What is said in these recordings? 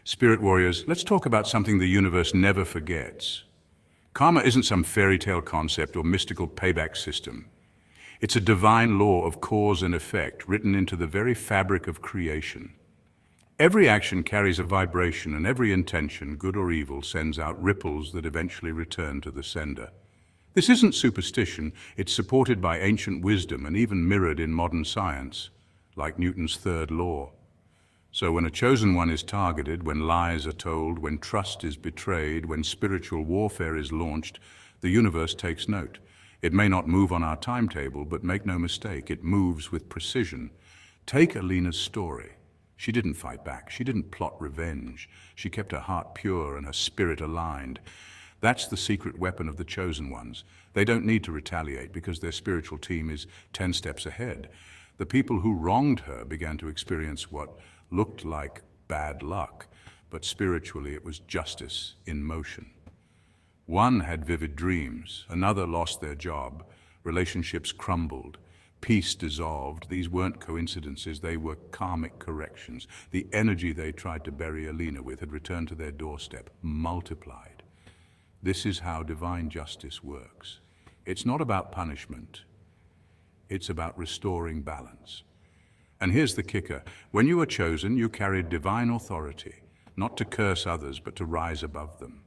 Spirit warriors, let's talk about something the universe never forgets. Karma isn't some fairy tale concept or mystical payback system. It's a divine law of cause and effect written into the very fabric of creation. Every action carries a vibration, and every intention, good or evil, sends out ripples that eventually return to the sender. This isn't superstition, it's supported by ancient wisdom and even mirrored in modern science, like Newton's third law. So when a chosen one is targeted, when lies are told, when trust is betrayed, when spiritual warfare is launched, the universe takes note. It may not move on our timetable, but make no mistake, it moves with precision. Take Alina's story. She didn't fight back. She didn't plot revenge. She kept her heart pure and her spirit aligned. That's the secret weapon of the chosen ones. They don't need to retaliate because their spiritual team is 10 steps ahead. The people who wronged her began to experience what looked like bad luck, but spiritually it was justice in motion. One had vivid dreams, another lost their job, relationships crumbled, peace dissolved. These weren't coincidences, they were karmic corrections. The energy they tried to bury Alina with had returned to their doorstep, multiplied. This is how divine justice works. It's not about punishment, it's about restoring balance. And here's the kicker. When you were chosen, you carried divine authority, not to curse others, but to rise above them.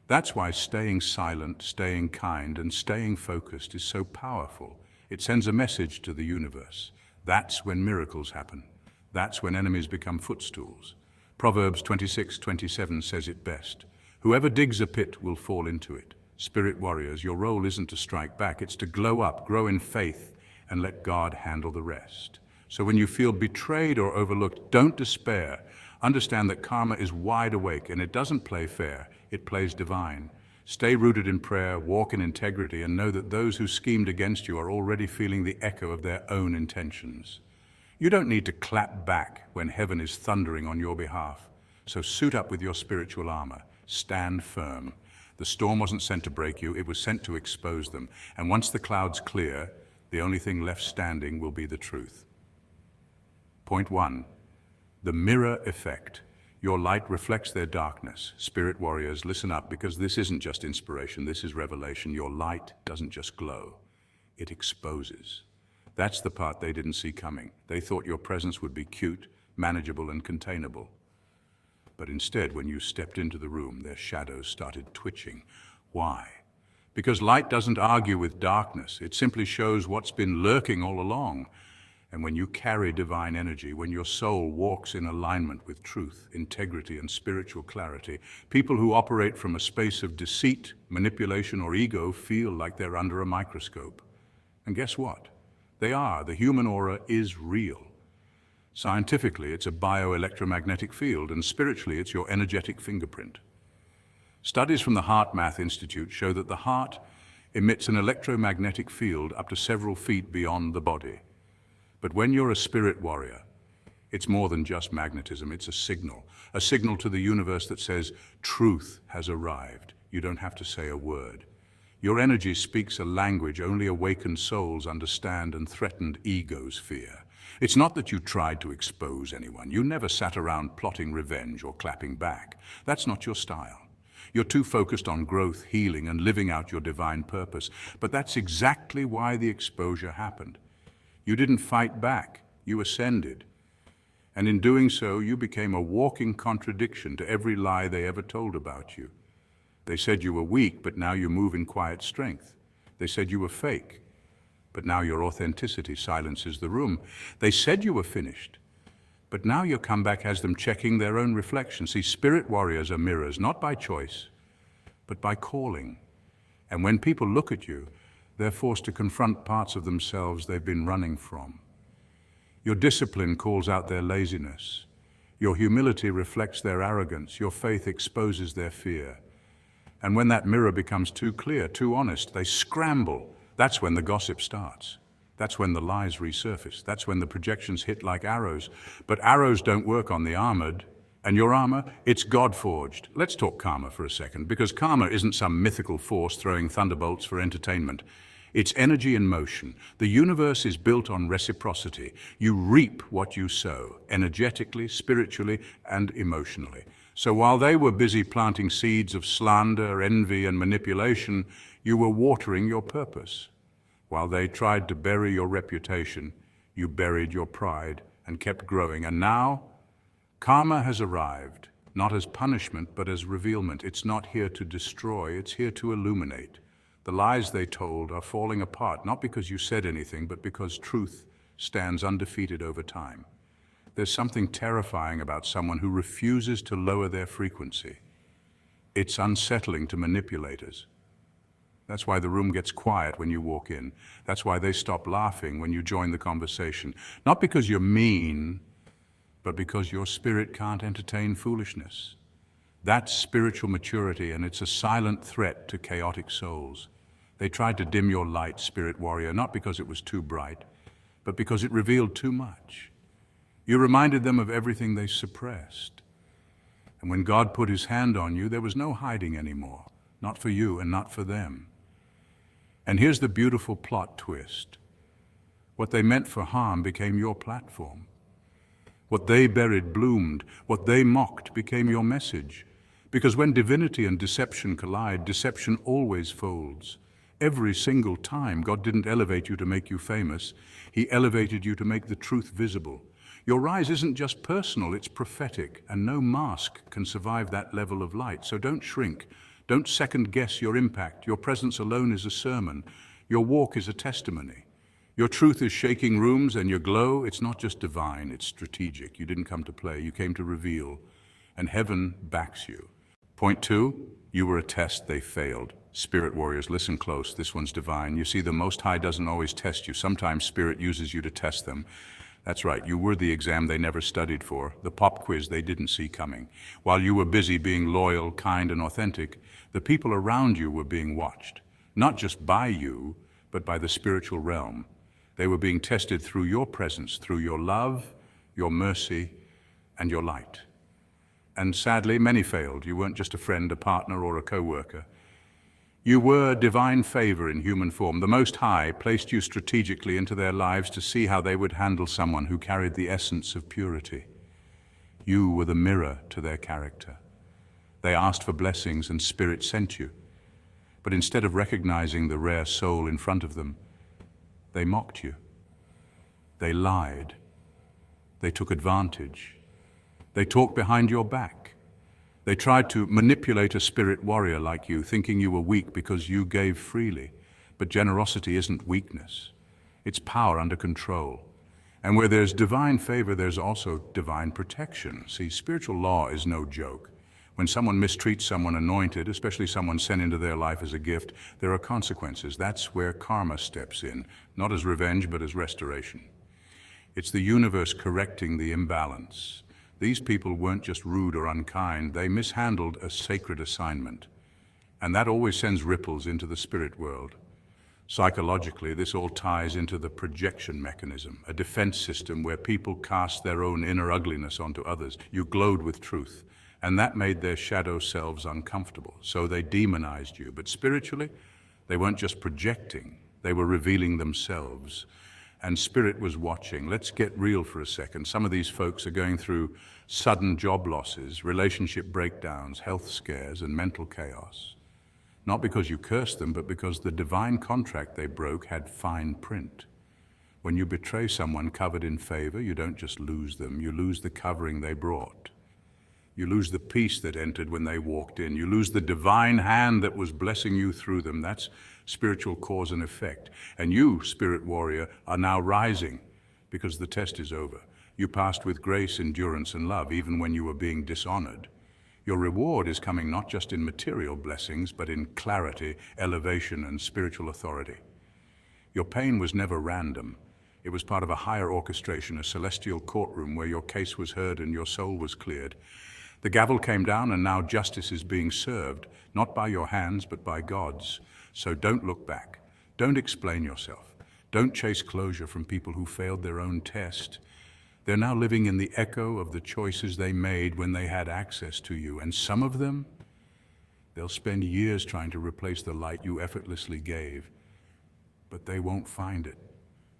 That's why staying silent, staying kind, and staying focused is so powerful. It sends a message to the universe. That's when miracles happen. That's when enemies become footstools. Proverbs 26:27 says it best. Whoever digs a pit will fall into it. Spirit warriors, your role isn't to strike back, it's to glow up, grow in faith, and let God handle the rest. So when you feel betrayed or overlooked, don't despair. Understand that karma is wide awake and it doesn't play fair, it plays divine. Stay rooted in prayer, walk in integrity, and know that those who schemed against you are already feeling the echo of their own intentions. You don't need to clap back when heaven is thundering on your behalf. So suit up with your spiritual armor. Stand firm. The storm wasn't sent to break you, it was sent to expose them. And once the clouds clear, the only thing left standing will be the truth. Point 1. The mirror effect. Your light reflects their darkness. Spirit warriors, listen up, because this isn't just inspiration, this is revelation. Your light doesn't just glow, it exposes. That's the part they didn't see coming. They thought your presence would be cute, manageable, and containable. But instead, when you stepped into the room, their shadows started twitching. Why? Because light doesn't argue with darkness. It simply shows what's been lurking all along. And when you carry divine energy, when your soul walks in alignment with truth, integrity, and spiritual clarity, people who operate from a space of deceit, manipulation, or ego feel like they're under a microscope. And guess what? They are. The human aura is real. Scientifically, it's a bioelectromagnetic field, and spiritually, it's your energetic fingerprint. Studies from the Heart Math Institute show that the heart emits an electromagnetic field up to several feet beyond the body. But when you're a spirit warrior, it's more than just magnetism, it's a signal to the universe that says, truth has arrived. You don't have to say a word. Your energy speaks a language only awakened souls understand and threatened egos fear. It's not that you tried to expose anyone. You never sat around plotting revenge or clapping back. That's not your style. You're too focused on growth, healing, and living out your divine purpose. But that's exactly why the exposure happened. You didn't fight back, you ascended. And in doing so, you became a walking contradiction to every lie they ever told about you. They said you were weak, but now you move in quiet strength. They said you were fake, but now your authenticity silences the room. They said you were finished, but now your comeback has them checking their own reflection. See, spirit warriors are mirrors, not by choice, but by calling. And when people look at you, they're forced to confront parts of themselves they've been running from. Your discipline calls out their laziness. Your humility reflects their arrogance. Your faith exposes their fear. And when that mirror becomes too clear, too honest, they scramble. That's when the gossip starts. That's when the lies resurface. That's when the projections hit like arrows. But arrows don't work on the armored. And your armor, it's God-forged. Let's talk karma for a second, because karma isn't some mythical force throwing thunderbolts for entertainment. It's energy in motion. The universe is built on reciprocity. You reap what you sow, energetically, spiritually, and emotionally. So while they were busy planting seeds of slander, envy, and manipulation, you were watering your purpose. While they tried to bury your reputation, you buried your pride and kept growing. And now, karma has arrived, not as punishment, but as revealment. It's not here to destroy, it's here to illuminate. The lies they told are falling apart, not because you said anything, but because truth stands undefeated over time. There's something terrifying about someone who refuses to lower their frequency. It's unsettling to manipulators. That's why the room gets quiet when you walk in. That's why they stop laughing when you join the conversation. Not because you're mean, but because your spirit can't entertain foolishness. That's spiritual maturity, and it's a silent threat to chaotic souls. They tried to dim your light, spirit warrior, not because it was too bright, but because it revealed too much. You reminded them of everything they suppressed. And when God put his hand on you, there was no hiding anymore, not for you and not for them. And here's the beautiful plot twist. What they meant for harm became your platform. What they buried bloomed. What they mocked became your message. Because when divinity and deception collide, deception always folds. Every single time, God didn't elevate you to make you famous. He elevated you to make the truth visible. Your rise isn't just personal, it's prophetic, and no mask can survive that level of light. So don't shrink. Don't second-guess your impact. Your presence alone is a sermon. Your walk is a testimony. Your truth is shaking rooms, and your glow, it's not just divine, it's strategic. You didn't come to play, you came to reveal. And heaven backs you. Point 2, you were a test they failed. Spirit warriors, listen close, this one's divine. You see, the Most High doesn't always test you. Sometimes Spirit uses you to test them. That's right, you were the exam they never studied for, the pop quiz they didn't see coming. While you were busy being loyal, kind, and authentic, the people around you were being watched. Not just by you, but by the spiritual realm. They were being tested through your presence, through your love, your mercy, and your light. And sadly, many failed. You weren't just a friend, a partner, or a co-worker. You were divine favor in human form. The Most High placed you strategically into their lives to see how they would handle someone who carried the essence of purity. You were the mirror to their character. They asked for blessings and Spirit sent you. But instead of recognizing the rare soul in front of them, they mocked you. They lied. They took advantage. They talked behind your back. They tried to manipulate a spirit warrior like you, thinking you were weak because you gave freely. But generosity isn't weakness. It's power under control. And where there's divine favor, there's also divine protection. See, spiritual law is no joke. When someone mistreats someone anointed, especially someone sent into their life as a gift, there are consequences. That's where karma steps in, not as revenge, but as restoration. It's the universe correcting the imbalance. These people weren't just rude or unkind, they mishandled a sacred assignment. And that always sends ripples into the spirit world. Psychologically, this all ties into the projection mechanism, a defense system where people cast their own inner ugliness onto others. You glowed with truth, and that made their shadow selves uncomfortable. So they demonized you. But spiritually, they weren't just projecting, they were revealing themselves. And Spirit was watching. Let's get real for a second. Some of these folks are going through sudden job losses, relationship breakdowns, health scares, and mental chaos. Not because you cursed them, but because the divine contract they broke had fine print. When you betray someone covered in favor, you don't just lose them, you lose the covering they brought. You lose the peace that entered when they walked in. You lose the divine hand that was blessing you through them. That's spiritual cause and effect. And you, spirit warrior, are now rising because the test is over. You passed with grace, endurance, and love, even when you were being dishonored. Your reward is coming not just in material blessings, but in clarity, elevation, and spiritual authority. Your pain was never random. It was part of a higher orchestration, a celestial courtroom where your case was heard and your soul was cleared. The gavel came down and now justice is being served, not by your hands, but by God's. So don't look back. Don't explain yourself. Don't chase closure from people who failed their own test. They're now living in the echo of the choices they made when they had access to you. And some of them, they'll spend years trying to replace the light you effortlessly gave. but they won't find it.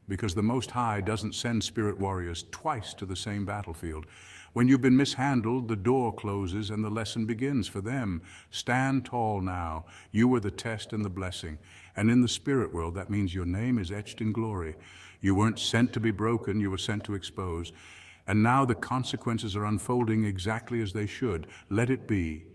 Because the Most High doesn't send spirit warriors twice to the same battlefield. When you've been mishandled, the door closes and the lesson begins for them. Stand tall now. You were the test and the blessing. And in the spirit world, that means your name is etched in glory. You weren't sent to be broken, you were sent to expose. And now the consequences are unfolding exactly as they should. Let it be.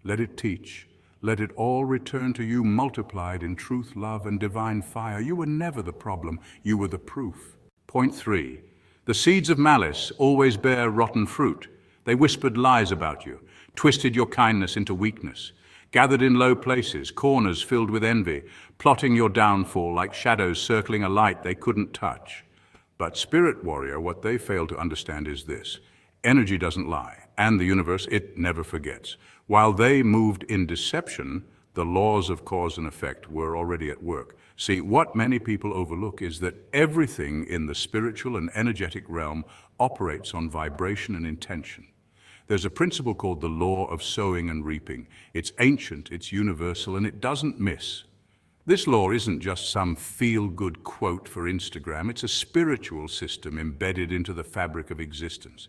Let it teach. Let it all return to you multiplied in truth, love, and divine fire. You were never the problem, you were the proof. Point 3. The seeds of malice always bear rotten fruit. They whispered lies about you, twisted your kindness into weakness, gathered in low places, corners filled with envy, plotting your downfall like shadows circling a light they couldn't touch. But Spirit Warrior, what they fail to understand is this. Energy doesn't lie, and the universe, it never forgets. While they moved in deception, the laws of cause and effect were already at work. See, what many people overlook is that everything in the spiritual and energetic realm operates on vibration and intention. There's a principle called the law of sowing and reaping. It's ancient, it's universal, and it doesn't miss. This law isn't just some feel-good quote for Instagram. It's a spiritual system embedded into the fabric of existence.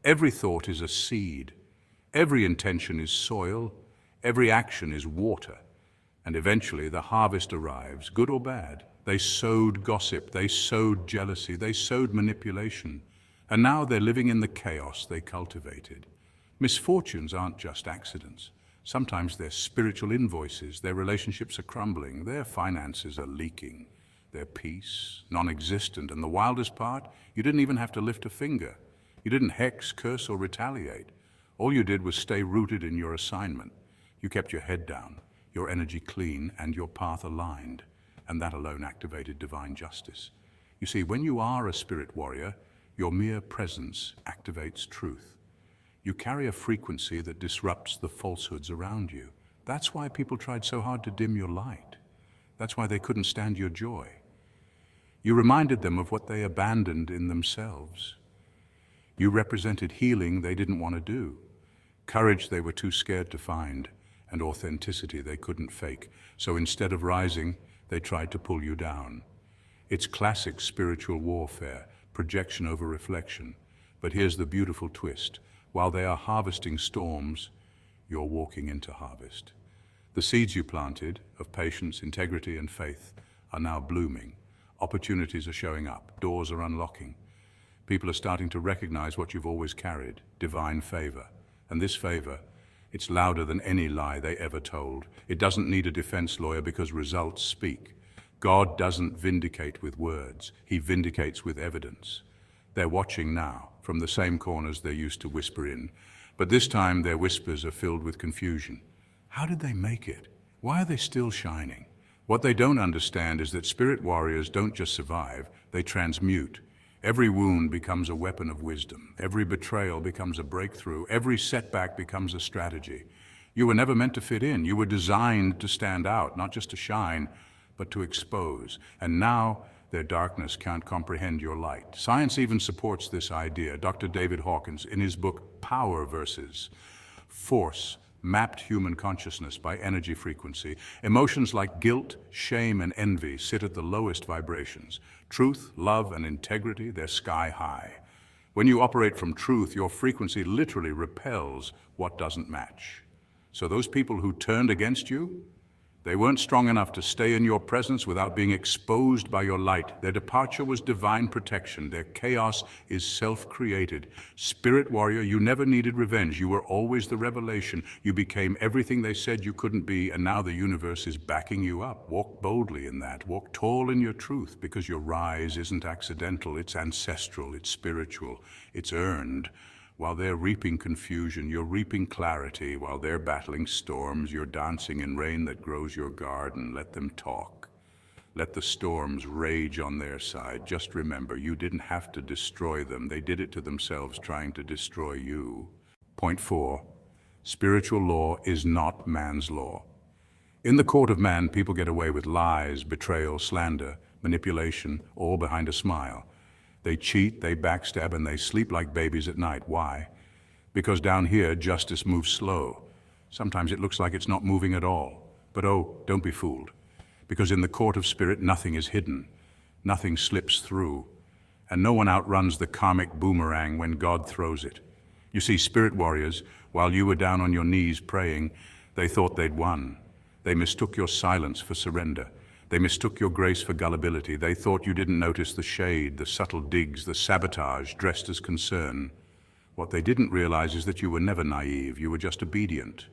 Every thought is a seed. Every intention is soil. Every action is water. And eventually the harvest arrives, good or bad. They sowed gossip, they sowed jealousy, they sowed manipulation. And now they're living in the chaos they cultivated. Misfortunes aren't just accidents. Sometimes they're spiritual invoices. Their relationships are crumbling. Their finances are leaking. Their peace, non-existent. And the wildest part, you didn't even have to lift a finger. You didn't hex, curse, or retaliate. All you did was stay rooted in your assignment. You kept your head down, your energy clean, and your path aligned. And that alone activated divine justice. You see, when you are a spirit warrior, your mere presence activates truth. You carry a frequency that disrupts the falsehoods around you. That's why people tried so hard to dim your light. That's why they couldn't stand your joy. You reminded them of what they abandoned in themselves. You represented healing they didn't want to do, courage they were too scared to find, and authenticity they couldn't fake. So instead of rising, they tried to pull you down. It's classic spiritual warfare, projection over reflection. But here's the beautiful twist. While they are harvesting storms, you're walking into harvest. The seeds you planted of patience, integrity, and faith are now blooming. Opportunities are showing up. Doors are unlocking. People are starting to recognize what you've always carried, divine favor. And this favor, it's louder than any lie they ever told. It doesn't need a defense lawyer because results speak. God doesn't vindicate with words. He vindicates with evidence. They're watching now from the same corners they used to whisper in. But this time their whispers are filled with confusion. How did they make it? Why are they still shining? What they don't understand is that spirit warriors don't just survive, they transmute. Every wound becomes a weapon of wisdom. Every betrayal becomes a breakthrough. Every setback becomes a strategy. You were never meant to fit in. You were designed to stand out, not just to shine, but to expose. And now their darkness can't comprehend your light. Science even supports this idea. Dr. David Hawkins, in his book Power versus Force, mapped human consciousness by energy frequency. Emotions like guilt, shame, and envy sit at the lowest vibrations. Truth, love, and integrity, they're sky high. When you operate from truth, your frequency literally repels what doesn't match. So those people who turned against you, they weren't strong enough to stay in your presence without being exposed by your light. Their departure was divine protection. Their chaos is self-created. Spirit warrior, you never needed revenge. You were always the revelation. You became everything they said you couldn't be, and now the universe is backing you up. Walk boldly in that. Walk tall in your truth, because your rise isn't accidental. It's ancestral. It's spiritual. It's earned. While they're reaping confusion, you're reaping clarity. While they're battling storms, you're dancing in rain that grows your garden. Let them talk. Let the storms rage on their side. Just remember, you didn't have to destroy them. They did it to themselves, trying to destroy you. Point 4. Spiritual law is not man's law. In the court of man, people get away with lies, betrayal, slander, manipulation, all behind a smile. They cheat, they backstab, and they sleep like babies at night. Why? Because down here, justice moves slow. Sometimes it looks like it's not moving at all. But oh, don't be fooled. Because in the court of spirit, nothing is hidden, nothing slips through, and no one outruns the karmic boomerang when God throws it. You see, spirit warriors, while you were down on your knees praying, they thought they'd won. They mistook your silence for surrender. They mistook your grace for gullibility. They thought you didn't notice the shade, the subtle digs, the sabotage dressed as concern. What they didn't realize is that you were never naive, you were just obedient.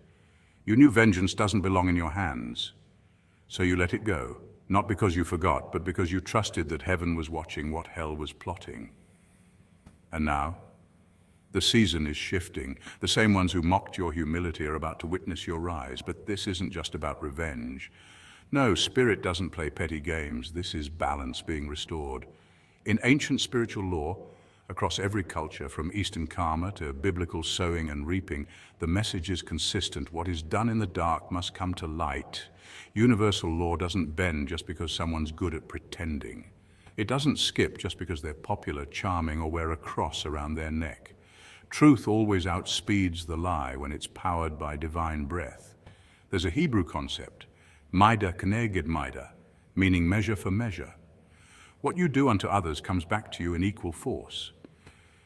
You knew vengeance doesn't belong in your hands. So you let it go, not because you forgot, but because you trusted that heaven was watching what hell was plotting. And now, the season is shifting. The same ones who mocked your humility are about to witness your rise. But this isn't just about revenge. No, spirit doesn't play petty games. This is balance being restored. In ancient spiritual law, across every culture, from Eastern karma to biblical sowing and reaping, the message is consistent. What is done in the dark must come to light. Universal law doesn't bend just because someone's good at pretending. It doesn't skip just because they're popular, charming, or wear a cross around their neck. Truth always outspeeds the lie when it's powered by divine breath. There's a Hebrew concept, mida keneged mida, meaning measure for measure. What you do unto others comes back to you in equal force.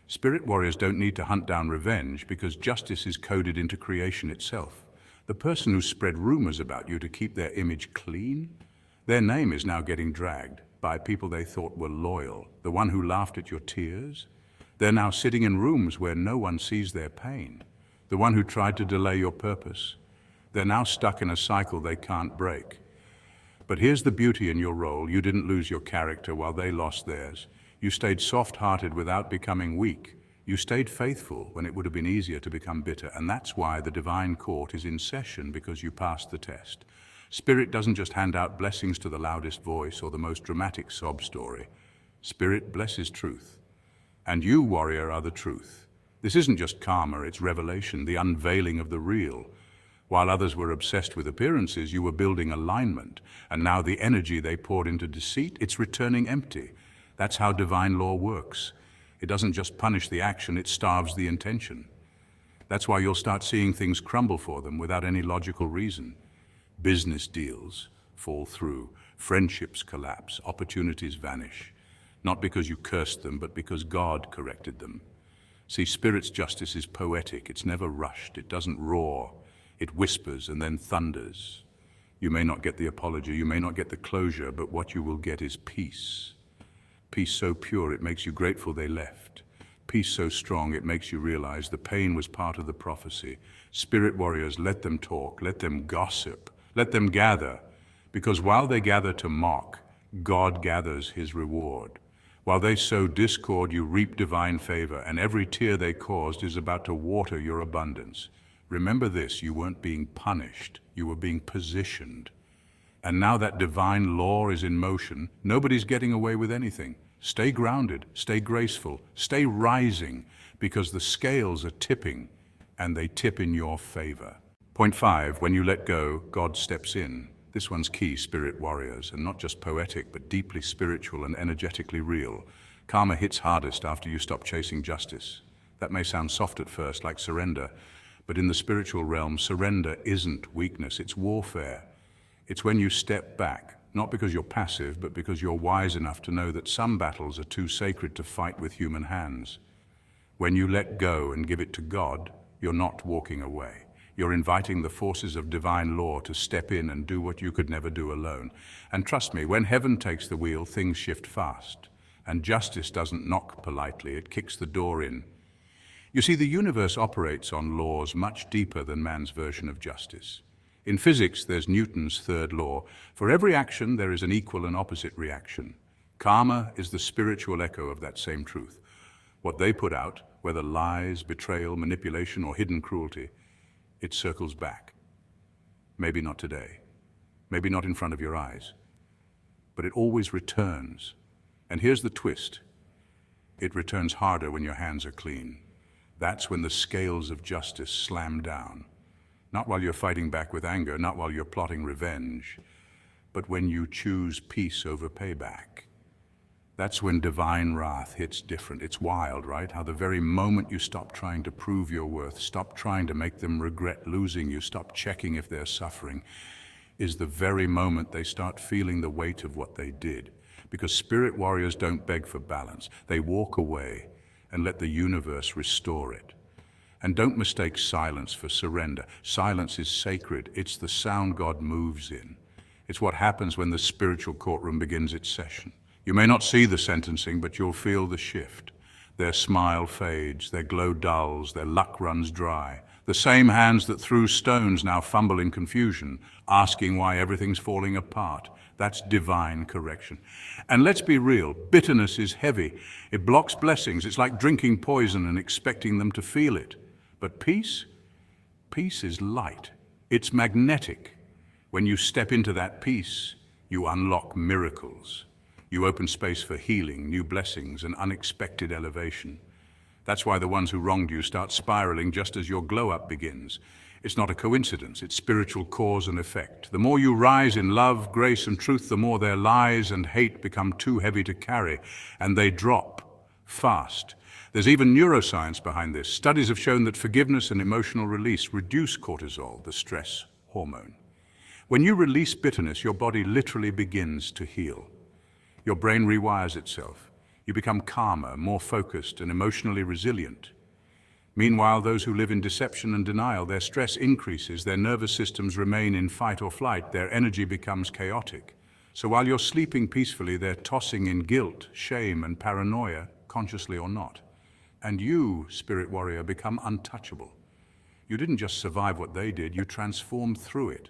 Spirit warriors don't need to hunt down revenge because justice is coded into creation itself. The person who spread rumors about you to keep their image clean, their name is now getting dragged by people they thought were loyal. The one who laughed at your tears, they're now sitting in rooms where no one sees their pain. The one who tried to delay your purpose, they're now stuck in a cycle they can't break. But here's the beauty in your role. You didn't lose your character while they lost theirs. You stayed soft-hearted without becoming weak. You stayed faithful when it would have been easier to become bitter. And that's why the divine court is in session, because you passed the test. Spirit doesn't just hand out blessings to the loudest voice or the most dramatic sob story. Spirit blesses truth. And you, warrior, are the truth. This isn't just karma, it's revelation, the unveiling of the real. While others were obsessed with appearances, you were building alignment. And now the energy they poured into deceit, it's returning empty. That's how divine law works. It doesn't just punish the action, it starves the intention. That's why you'll start seeing things crumble for them without any logical reason. Business deals fall through, friendships collapse, opportunities vanish. Not because you cursed them, but because God corrected them. See, Spirit's justice is poetic. It's never rushed. It doesn't roar. It whispers and then thunders. You may not get the apology, you may not get the closure, but what you will get is peace. Peace so pure it makes you grateful they left. Peace so strong it makes you realize the pain was part of the prophecy. Spirit warriors, let them talk, let them gossip, let them gather. Because while they gather to mock, God gathers his reward. While they sow discord, you reap divine favor, and every tear they caused is about to water your abundance. Remember this, you weren't being punished, you were being positioned. And now that divine law is in motion, nobody's getting away with anything. Stay grounded, stay graceful, stay rising, because the scales are tipping, and they tip in your favor. Point 5, when you let go, God steps in. This one's key, spirit warriors, and not just poetic, but deeply spiritual and energetically real. Karma hits hardest after you stop chasing justice. That may sound soft at first, like surrender, but in the spiritual realm, surrender isn't weakness, it's warfare. It's when you step back, not because you're passive, but because you're wise enough to know that some battles are too sacred to fight with human hands. When you let go and give it to God, you're not walking away. You're inviting the forces of divine law to step in and do what you could never do alone. And trust me, when heaven takes the wheel, things shift fast. And justice doesn't knock politely, it kicks the door in. You see, the universe operates on laws much deeper than man's version of justice. In physics, there's Newton's third law. For every action, there is an equal and opposite reaction. Karma is the spiritual echo of that same truth. What they put out, whether lies, betrayal, manipulation, or hidden cruelty, it circles back. Maybe not today, maybe not in front of your eyes, but it always returns. And here's the twist. It returns harder when your hands are clean. That's when the scales of justice slam down. Not while you're fighting back with anger, not while you're plotting revenge, but when you choose peace over payback. That's when divine wrath hits different. It's wild, right? How the very moment you stop trying to prove your worth, stop trying to make them regret losing you, stop checking if they're suffering, is the very moment they start feeling the weight of what they did. Because spirit warriors don't beg for balance. They walk away and let the universe restore it. And don't mistake silence for surrender. Silence is sacred. It's the sound God moves in. It's what happens when the spiritual courtroom begins its session. You may not see the sentencing, but you'll feel the shift. Their smile fades, their glow dulls, their luck runs dry. The same hands that threw stones now fumble in confusion, asking why everything's falling apart. That's divine correction. And let's be real, bitterness is heavy. It blocks blessings. It's like drinking poison and expecting them to feel it. But peace is light. It's magnetic. When you step into that peace, you unlock miracles. You open space for healing, new blessings, and unexpected elevation. That's why the ones who wronged you start spiraling just as your glow-up begins. It's not a coincidence, it's spiritual cause and effect. The more you rise in love, grace, and truth, the more their lies and hate become too heavy to carry, and they drop fast. There's even neuroscience behind this. Studies have shown that forgiveness and emotional release reduce cortisol, the stress hormone. When you release bitterness, your body literally begins to heal. Your brain rewires itself. You become calmer, more focused, and emotionally resilient. Meanwhile, those who live in deception and denial, their stress increases, their nervous systems remain in fight or flight, their energy becomes chaotic. So while you're sleeping peacefully, they're tossing in guilt, shame, and paranoia, consciously or not. And you, spirit warrior, become untouchable. You didn't just survive what they did, you transformed through it.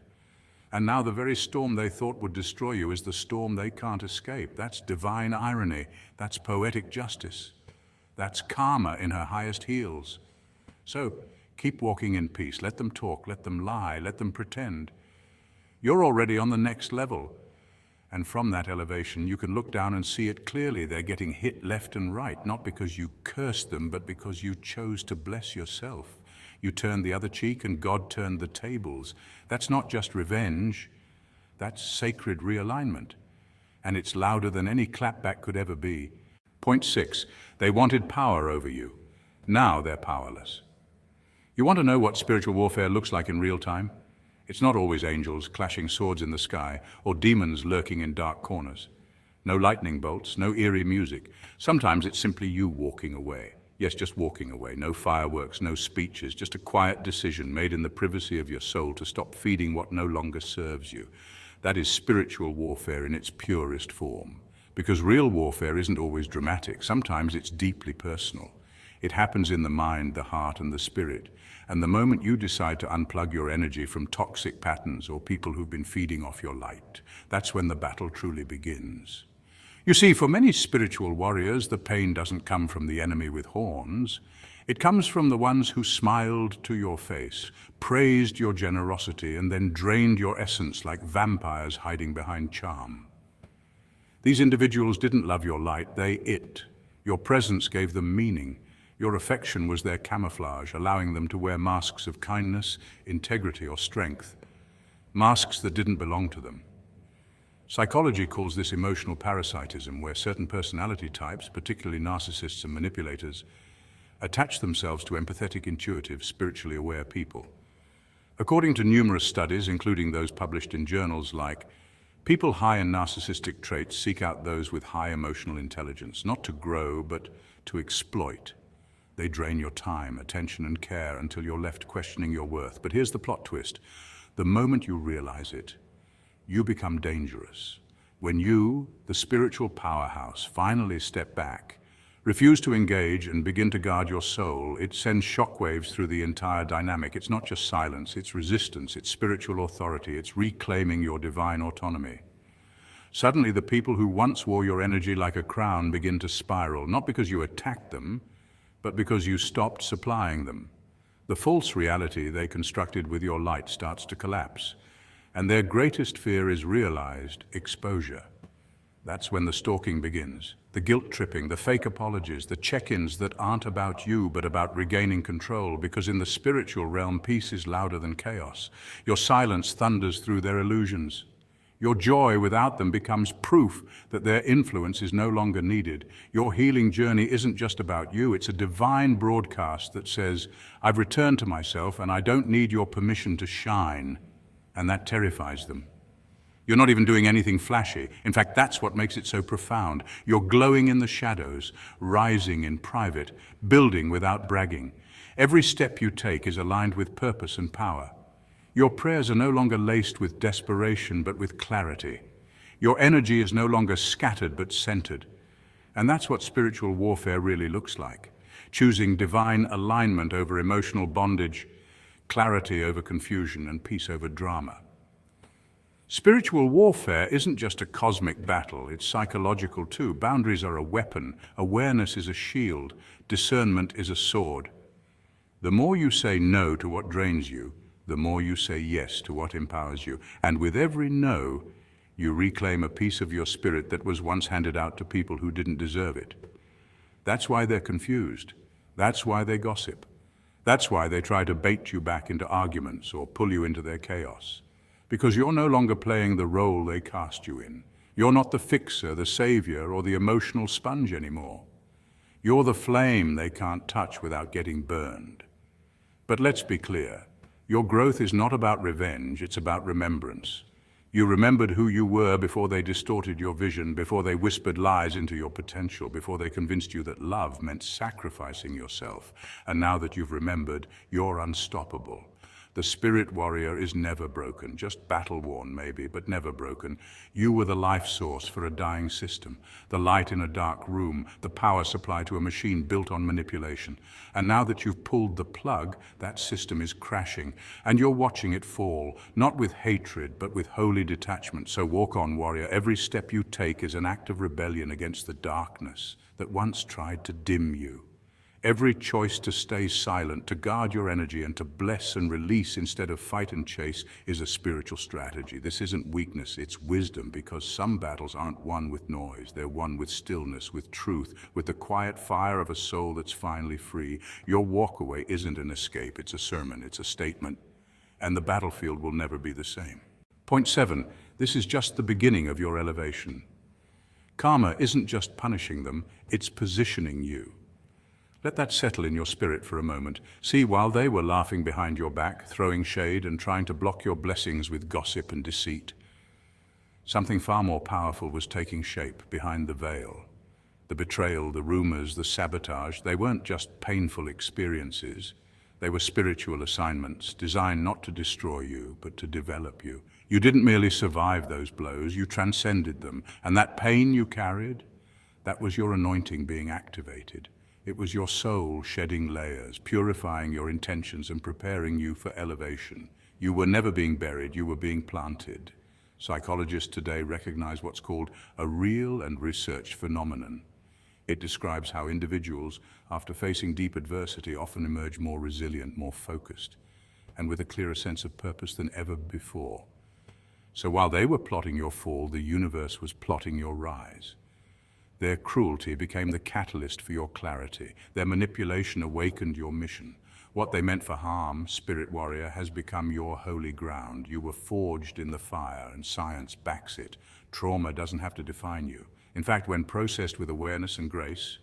And now the very storm they thought would destroy you is the storm they can't escape. That's divine irony. That's poetic justice. That's karma in her highest heels. So keep walking in peace. Let them talk, let them lie, let them pretend. You're already on the next level. And from that elevation, you can look down and see it clearly. They're getting hit left and right, not because you cursed them, but because you chose to bless yourself. You turned the other cheek and God turned the tables. That's not just revenge, that's sacred realignment. And it's louder than any clapback could ever be. Point 6, they wanted power over you. Now they're powerless. You want to know what spiritual warfare looks like in real time? It's not always angels clashing swords in the sky or demons lurking in dark corners. No lightning bolts, no eerie music. Sometimes it's simply you walking away. Yes, just walking away. No fireworks, no speeches, just a quiet decision made in the privacy of your soul to stop feeding what no longer serves you. That is spiritual warfare in its purest form. Because real warfare isn't always dramatic. Sometimes it's deeply personal. It happens in the mind, the heart, and the spirit. And the moment you decide to unplug your energy from toxic patterns or people who've been feeding off your light, that's when the battle truly begins. You see, for many spiritual warriors, the pain doesn't come from the enemy with horns. It comes from the ones who smiled to your face, praised your generosity, and then drained your essence like vampires hiding behind charm. These individuals didn't love your light, they it. Your presence gave them meaning. Your affection was their camouflage, allowing them to wear masks of kindness, integrity, or strength. Masks that didn't belong to them. Psychology calls this emotional parasitism, where certain personality types, particularly narcissists and manipulators, attach themselves to empathetic, intuitive, spiritually aware people. According to numerous studies, including those published in journals like People high in narcissistic traits seek out those with high emotional intelligence, not to grow, but to exploit. They drain your time, attention, and care until you're left questioning your worth. But here's the plot twist. The moment you realize it, you become dangerous. When you, the spiritual powerhouse, finally step back, refuse to engage, and begin to guard your soul, it sends shockwaves through the entire dynamic. It's not just silence, it's resistance, it's spiritual authority, it's reclaiming your divine autonomy. Suddenly, the people who once wore your energy like a crown begin to spiral, not because you attacked them, but because you stopped supplying them. The false reality they constructed with your light starts to collapse, and their greatest fear is realized exposure. That's when the stalking begins. The guilt-tripping, the fake apologies, the check-ins that aren't about you but about regaining control, because in the spiritual realm, peace is louder than chaos. Your silence thunders through their illusions. Your joy without them becomes proof that their influence is no longer needed. Your healing journey isn't just about you, it's a divine broadcast that says, I've returned to myself and I don't need your permission to shine. And that terrifies them. You're not even doing anything flashy. In fact, that's what makes it so profound. You're glowing in the shadows, rising in private, building without bragging. Every step you take is aligned with purpose and power. Your prayers are no longer laced with desperation, but with clarity. Your energy is no longer scattered, but centered. And that's what spiritual warfare really looks like. Choosing divine alignment over emotional bondage, clarity over confusion, and peace over drama. Spiritual warfare isn't just a cosmic battle, it's psychological too. Boundaries are a weapon, awareness is a shield, discernment is a sword. The more you say no to what drains you, the more you say yes to what empowers you. And with every no, you reclaim a piece of your spirit that was once handed out to people who didn't deserve it. That's why they're confused. That's why they gossip. That's why they try to bait you back into arguments or pull you into their chaos. Because you're no longer playing the role they cast you in. You're not the fixer, the savior, or the emotional sponge anymore. You're the flame they can't touch without getting burned. But let's be clear, your growth is not about revenge, it's about remembrance. You remembered who you were before they distorted your vision, before they whispered lies into your potential, before they convinced you that love meant sacrificing yourself. And now that you've remembered, you're unstoppable. The spirit warrior is never broken, just battle-worn maybe, but never broken. You were the life source for a dying system, the light in a dark room, the power supply to a machine built on manipulation. And now that you've pulled the plug, that system is crashing, and you're watching it fall, not with hatred, but with holy detachment. So walk on, warrior. Every step you take is an act of rebellion against the darkness that once tried to dim you. Every choice to stay silent, to guard your energy, and to bless and release instead of fight and chase is a spiritual strategy. This isn't weakness, it's wisdom, because some battles aren't won with noise. They're won with stillness, with truth, with the quiet fire of a soul that's finally free. Your walkaway isn't an escape, it's a sermon, it's a statement, and the battlefield will never be the same. Point 7, this is just the beginning of your elevation. Karma isn't just punishing them, it's positioning you. Let that settle in your spirit for a moment. See, while they were laughing behind your back, throwing shade and trying to block your blessings with gossip and deceit, something far more powerful was taking shape behind the veil. The betrayal, the rumors, the sabotage, they weren't just painful experiences. They were spiritual assignments designed not to destroy you, but to develop you. You didn't merely survive those blows, you transcended them. And that pain you carried, that was your anointing being activated. It was your soul shedding layers, purifying your intentions and preparing you for elevation. You were never being buried, you were being planted. Psychologists today recognize what's called a real and researched phenomenon. It describes how individuals, after facing deep adversity, often emerge more resilient, more focused, and with a clearer sense of purpose than ever before. So while they were plotting your fall, the universe was plotting your rise. Their cruelty became the catalyst for your clarity. Their manipulation awakened your mission. What they meant for harm, spirit warrior, has become your holy ground. You were forged in the fire, and science backs it. Trauma doesn't have to define you. In fact, when processed with awareness and grace,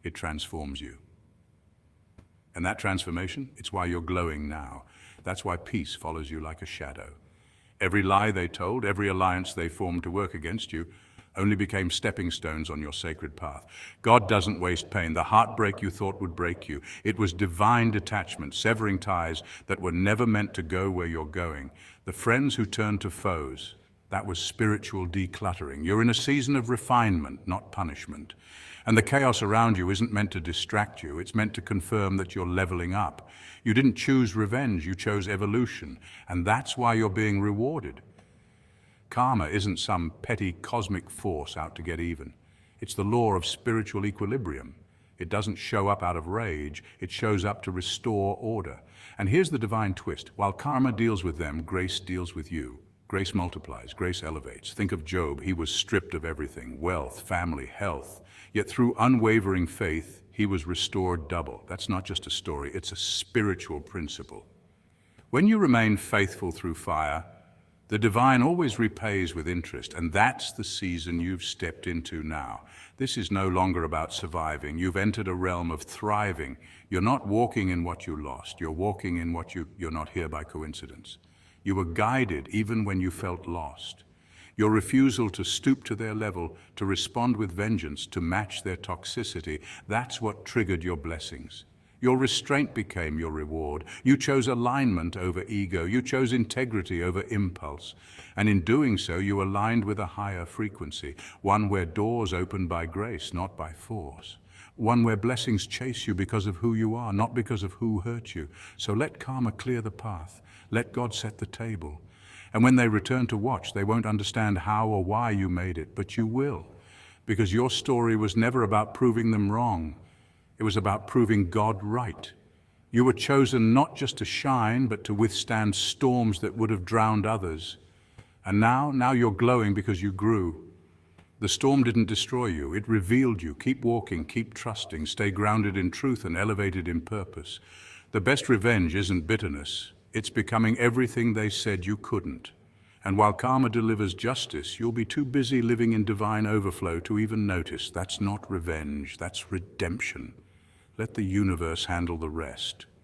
it transforms you. And that transformation, it's why you're glowing now. That's why peace follows you like a shadow. Every lie they told, every alliance they formed to work against you, only became stepping stones on your sacred path. God doesn't waste pain. The heartbreak you thought would break you, it was divine detachment, severing ties that were never meant to go where you're going. The friends who turned to foes, that was spiritual decluttering. You're in a season of refinement, not punishment. And the chaos around you isn't meant to distract you, it's meant to confirm that you're leveling up. You didn't choose revenge, you chose evolution. And that's why you're being rewarded. Karma isn't some petty cosmic force out to get even. It's the law of spiritual equilibrium. It doesn't show up out of rage, it shows up to restore order. And here's the divine twist. While karma deals with them, grace deals with you. Grace multiplies, grace elevates. Think of Job. He was stripped of everything, wealth, family, health. Yet through unwavering faith, he was restored double. That's not just a story, it's a spiritual principle. When you remain faithful through fire, the divine always repays with interest, and that's the season you've stepped into now. This is no longer about surviving. You've entered a realm of thriving. You're not walking in what you lost. You're walking in what you're not here by coincidence. You were guided even when you felt lost. Your refusal to stoop to their level, to respond with vengeance, to match their toxicity, that's what triggered your blessings. Your restraint became your reward. You chose alignment over ego. You chose integrity over impulse. And in doing so, you aligned with a higher frequency, one where doors open by grace, not by force. One where blessings chase you because of who you are, not because of who hurt you. So let karma clear the path. Let God set the table. And when they return to watch, they won't understand how or why you made it, but you will. Because your story was never about proving them wrong. It was about proving God right. You were chosen not just to shine, but to withstand storms that would have drowned others. And now you're glowing because you grew. The storm didn't destroy you, it revealed you. Keep walking, keep trusting, stay grounded in truth and elevated in purpose. The best revenge isn't bitterness, it's becoming everything they said you couldn't. And while karma delivers justice, you'll be too busy living in divine overflow to even notice. That's not revenge, that's redemption. Let the universe handle the rest.